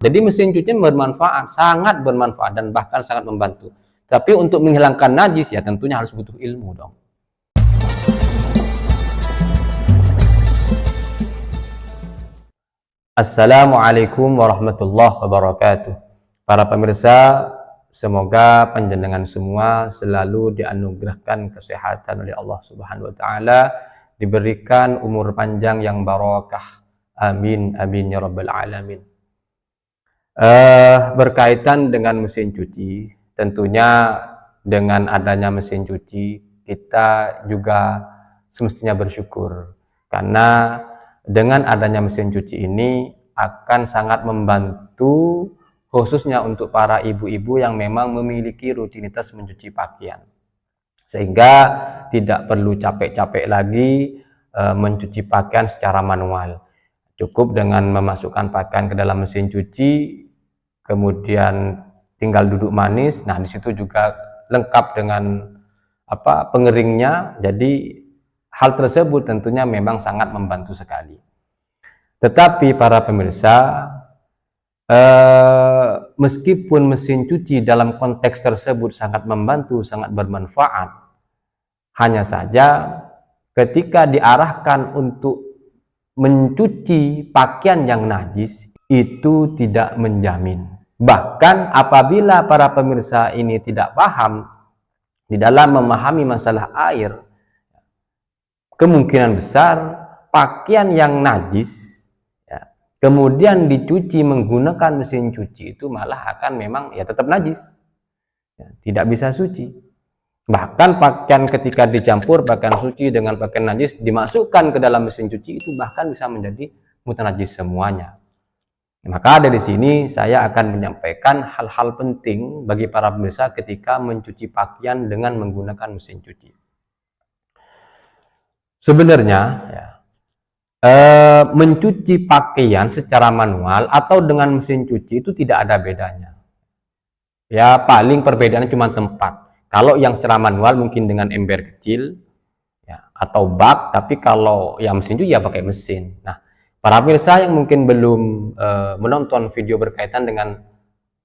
Jadi mesin cuci bermanfaat, sangat bermanfaat dan bahkan sangat membantu. Tapi untuk menghilangkan najis ya tentunya harus butuh ilmu dong. Assalamualaikum warahmatullahi wabarakatuh. Para pemirsa, semoga panjenengan semua selalu dianugerahkan kesehatan oleh Allah Subhanahu wa taala, diberikan umur panjang yang barakah. Amin amin ya rabbal alamin. Berkaitan dengan mesin cuci, tentunya dengan adanya mesin cuci kita juga semestinya bersyukur, karena dengan adanya mesin cuci ini akan sangat membantu khususnya untuk para ibu-ibu yang memang memiliki rutinitas mencuci pakaian, sehingga tidak perlu capek-capek lagi mencuci pakaian secara manual. Cukup dengan memasukkan pakaian ke dalam mesin cuci, kemudian tinggal duduk manis. Nah, di situ juga lengkap dengan pengeringnya. Jadi hal tersebut tentunya memang sangat membantu sekali. Tetapi para pemirsa, meskipun mesin cuci dalam konteks tersebut sangat membantu, sangat bermanfaat, hanya saja ketika diarahkan untuk mencuci pakaian yang najis, itu tidak menjamin. Bahkan apabila para pemirsa ini tidak paham di dalam memahami masalah air, kemungkinan besar pakaian yang najis ya, kemudian dicuci menggunakan mesin cuci itu malah akan memang ya tetap najis ya, tidak bisa suci. Bahkan pakaian ketika dicampur pakaian suci dengan pakaian najis dimasukkan ke dalam mesin cuci, itu bahkan bisa menjadi mutanajis semuanya. Maka dari sini saya akan menyampaikan hal-hal penting bagi para pemirsa ketika mencuci pakaian dengan menggunakan mesin cuci. Sebenarnya ya, mencuci pakaian secara manual atau dengan mesin cuci itu tidak ada bedanya. Ya paling perbedaannya cuma tempat. Kalau yang secara manual mungkin dengan ember kecil ya, atau bak, tapi kalau yang mesin cuci ya pakai mesin. Nah, para pemirsa yang mungkin belum menonton video berkaitan dengan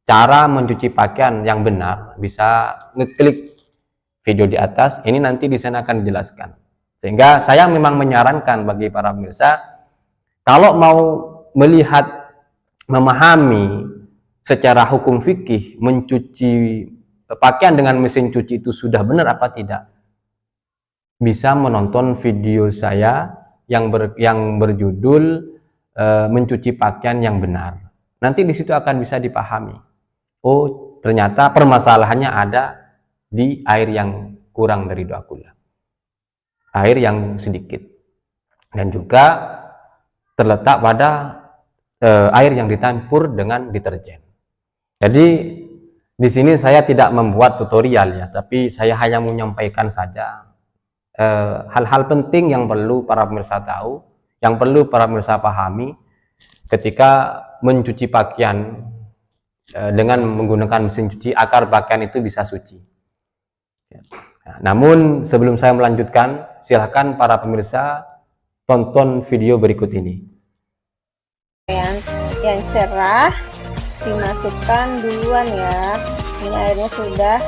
cara mencuci pakaian yang benar, bisa ngeklik video di atas. Ini nanti di sana akan dijelaskan. Sehingga saya memang menyarankan bagi para pemirsa, kalau mau melihat, memahami secara hukum fikih mencuci pakaian dengan mesin cuci itu sudah benar apa tidak, bisa menonton video saya yang berjudul mencuci pakaian yang benar. Nanti di situ akan bisa dipahami. Oh, ternyata permasalahannya ada di air yang kurang dari 2 kula. Air yang sedikit. Dan juga terletak pada air yang dicampur dengan deterjen. Jadi di sini saya tidak membuat tutorial ya, tapi saya hanya menyampaikan saja hal-hal penting yang perlu para pemirsa tahu, yang perlu para pemirsa pahami ketika mencuci pakaian dengan menggunakan mesin cuci agar pakaian itu bisa suci. Nah, namun sebelum saya melanjutkan, silahkan para pemirsa tonton video berikut ini. Yang cerah dimasukkan duluan ya. Ini airnya sudah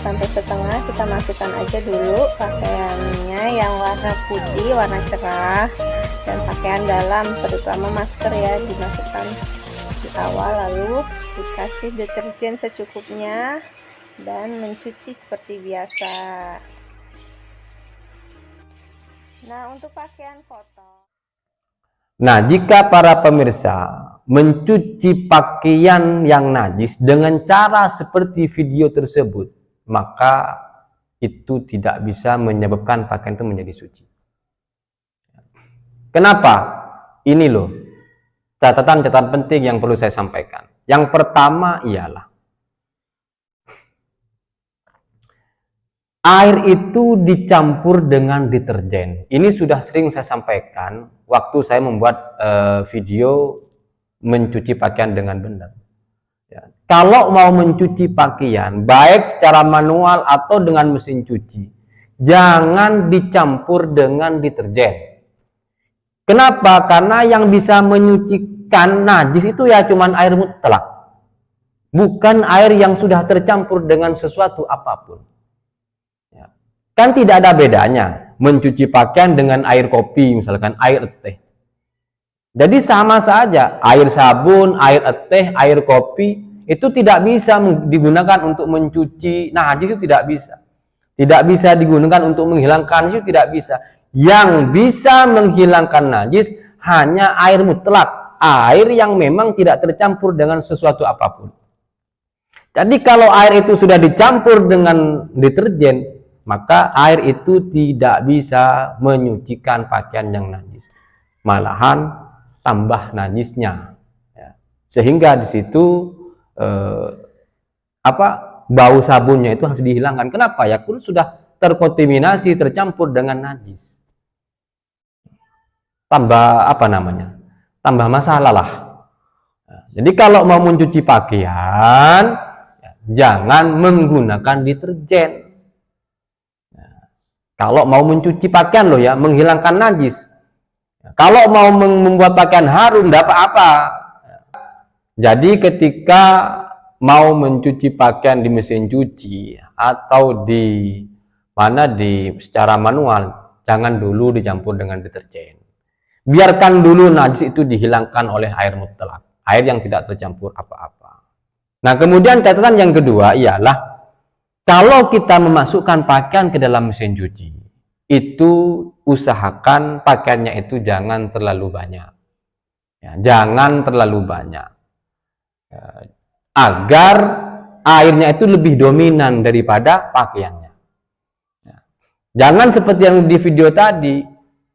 sampai setengah, kita masukkan aja dulu pakaiannya yang warna putih, warna cerah, dan pakaian dalam terutama masker ya, dimasukkan di awal, lalu dikasih deterjen secukupnya dan mencuci seperti biasa. Nah, untuk pakaian kotor, nah, jika para pemirsa mencuci pakaian yang najis dengan cara seperti video tersebut, maka itu tidak bisa menyebabkan pakaian itu menjadi suci. Kenapa? Ini loh catatan-catatan penting yang perlu saya sampaikan. Yang pertama ialah air itu dicampur dengan deterjen. Ini sudah sering saya sampaikan waktu saya membuat video mencuci pakaian dengan benar. Ya. Kalau mau mencuci pakaian, baik secara manual atau dengan mesin cuci, jangan dicampur dengan deterjen. Kenapa? Karena yang bisa mensucikan najis itu ya cuman air mutlak, bukan air yang sudah tercampur dengan sesuatu apapun. Ya. Kan tidak ada bedanya mencuci pakaian dengan air kopi, misalkan air teh. Jadi sama saja, air sabun, air teh, air kopi itu tidak bisa digunakan untuk mencuci najis, itu tidak bisa. Tidak bisa digunakan untuk menghilangkan, itu tidak bisa. Yang bisa menghilangkan najis hanya air mutlak, air yang memang tidak tercampur dengan sesuatu apapun. Jadi kalau air itu sudah dicampur dengan deterjen, maka air itu tidak bisa menyucikan pakaian yang najis, malahan tambah najisnya. Ya. Sehingga di situ bau sabunnya itu harus dihilangkan. Kenapa? Ya, sudah terkontaminasi, tercampur dengan najis. Tambah tambah masalah lah. Jadi kalau mau mencuci pakaian, jangan menggunakan deterjen. Kalau mau mencuci pakaian loh ya, menghilangkan najis. Kalau mau membuat pakaian harum, tidak apa-apa. Jadi ketika mau mencuci pakaian di mesin cuci atau di secara manual, jangan dulu dicampur dengan deterjen. Biarkan dulu najis itu dihilangkan oleh air mutlak, air yang tidak tercampur apa-apa. Nah, kemudian catatan yang kedua ialah kalau kita memasukkan pakaian ke dalam mesin cuci, itu usahakan pakaiannya itu jangan terlalu banyak. Ya, jangan terlalu banyak. Agar airnya itu lebih dominan daripada pakaiannya. Ya. Jangan seperti yang di video tadi,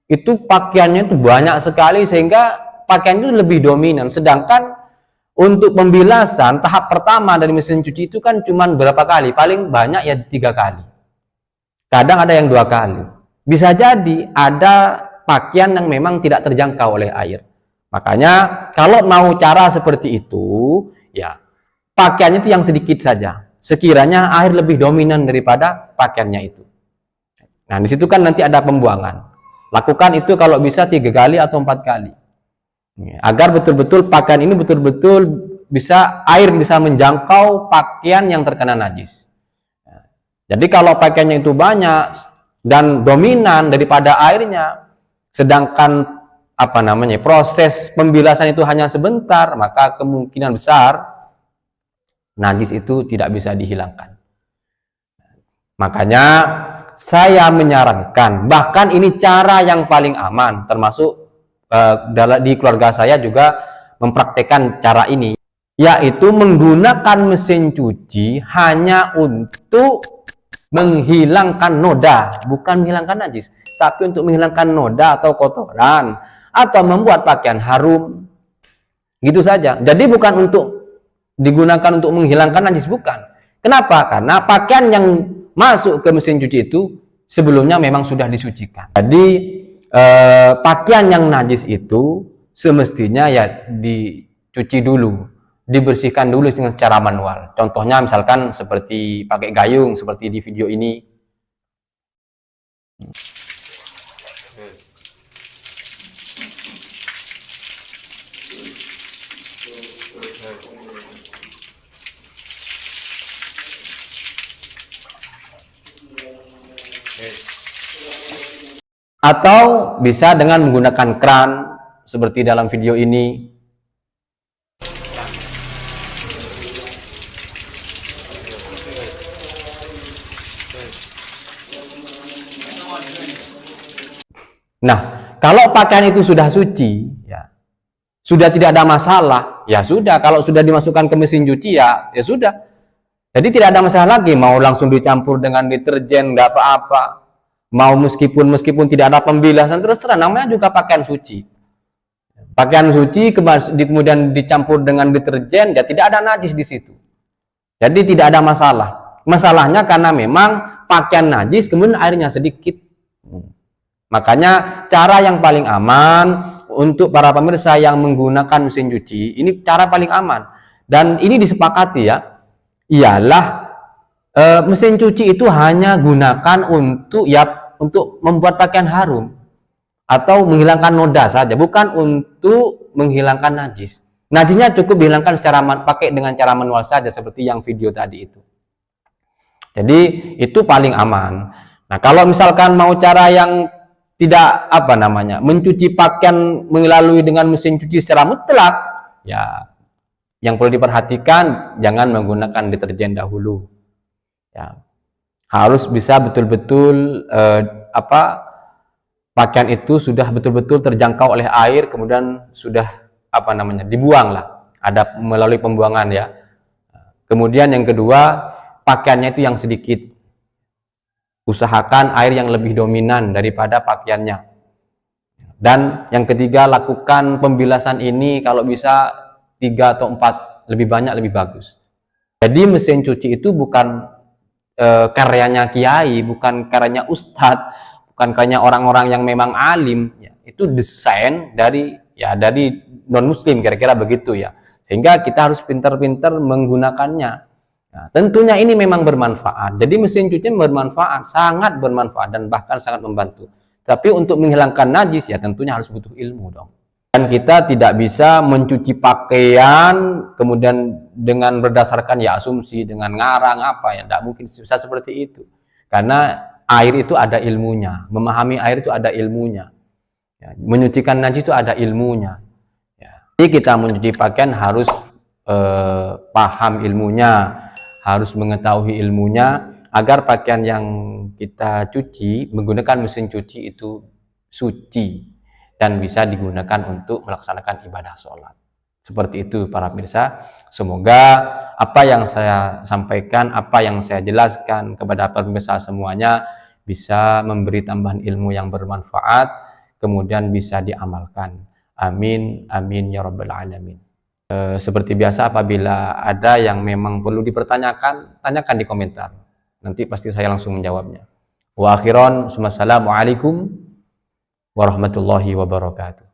itu pakaiannya itu banyak sekali sehingga pakaian itu lebih dominan, sedangkan untuk pembilasan tahap pertama dari mesin cuci itu kan cuma berapa kali, paling banyak ya 3 kali, kadang ada yang 2 kali. Bisa jadi ada pakaian yang memang tidak terjangkau oleh air. Makanya kalau mau cara seperti itu, ya pakaiannya itu yang sedikit saja, sekiranya air lebih dominan daripada pakaiannya itu. Nah, di situ kan nanti ada pembuangan. Lakukan itu kalau bisa 3 kali atau 4 kali. Agar betul-betul pakaian ini betul-betul air bisa menjangkau pakaian yang terkena najis. Jadi kalau pakaiannya itu banyak dan dominan daripada airnya, sedangkan proses pembilasan itu hanya sebentar, maka kemungkinan besar najis itu tidak bisa dihilangkan. Makanya saya menyarankan, bahkan ini cara yang paling aman, termasuk di keluarga saya juga mempraktekkan cara ini, yaitu menggunakan mesin cuci hanya untuk menghilangkan noda, bukan menghilangkan najis, tapi untuk menghilangkan noda atau kotoran, atau membuat pakaian harum, gitu saja. Jadi bukan untuk digunakan untuk menghilangkan najis, bukan. Kenapa? Karena pakaian yang masuk ke mesin cuci itu sebelumnya memang sudah disucikan. Jadi pakaian yang najis itu semestinya ya dicuci dulu, dibersihkan dulu secara manual. Contohnya misalkan seperti pakai gayung seperti di video ini. Atau bisa dengan menggunakan kran seperti dalam video ini. Nah, kalau pakaian itu sudah suci, ya sudah tidak ada masalah, ya sudah. Kalau sudah dimasukkan ke mesin cuci, ya sudah. Jadi tidak ada masalah lagi. Mau langsung dicampur dengan deterjen, nggak apa-apa. Mau meskipun tidak ada pembilasan, terserah, namanya juga pakaian suci. Pakaian suci kemudian dicampur dengan deterjen, ya tidak ada najis di situ. Jadi tidak ada masalah. Masalahnya karena memang pakaian najis kemudian airnya sedikit. Makanya cara yang paling aman untuk para pemirsa yang menggunakan mesin cuci, ini cara paling aman. Dan ini disepakati ya, ialah mesin cuci itu hanya gunakan untuk membuat pakaian harum. atau menghilangkan noda saja, bukan untuk menghilangkan najis. Najisnya cukup dihilangkan secara pakai dengan cara manual saja seperti yang video tadi itu. Jadi itu paling aman. Nah, kalau misalkan mau cara yang tidak mencuci pakaian melalui dengan mesin cuci secara mutlak, ya yang perlu diperhatikan jangan menggunakan deterjen dahulu. Ya. Harus bisa betul-betul pakaian itu sudah betul-betul terjangkau oleh air, kemudian sudah dibuang lah, ada melalui pembuangan ya. Kemudian yang kedua, pakaiannya itu yang sedikit, usahakan air yang lebih dominan daripada pakaiannya. Dan yang ketiga, lakukan pembilasan ini kalau bisa 3 atau 4, lebih banyak lebih bagus. Jadi mesin cuci itu bukan karyanya kiai, bukan karyanya ustadz, bukan karyanya orang-orang yang memang alim, ya. Itu desain dari non muslim, kira-kira begitu ya. Sehingga kita harus pintar-pintar menggunakannya. Nah, tentunya ini memang bermanfaat. Jadi mesin cuci bermanfaat, sangat bermanfaat dan bahkan sangat membantu. Tapi untuk menghilangkan najis ya tentunya harus butuh ilmu dong. Dan kita tidak bisa mencuci pakaian kemudian dengan berdasarkan ya asumsi, dengan ngarang tidak mungkin bisa seperti itu. Karena air itu ada ilmunya, memahami air itu ada ilmunya, ya, menyucikan najis itu ada ilmunya. Ya. Jadi kita mencuci pakaian harus paham ilmunya, harus mengetahui ilmunya agar pakaian yang kita cuci menggunakan mesin cuci itu suci dan bisa digunakan untuk melaksanakan ibadah sholat. Seperti itu para pemirsa. Semoga apa yang saya sampaikan, apa yang saya jelaskan kepada pemirsa semuanya bisa memberi tambahan ilmu yang bermanfaat, kemudian bisa diamalkan. Amin, amin ya rabbal alamin. Seperti biasa, apabila ada yang memang perlu dipertanyakan, tanyakan di komentar. Nanti pasti saya langsung menjawabnya. Wa akhiran, assalamualaikum warahmatullahi wabarakatuh.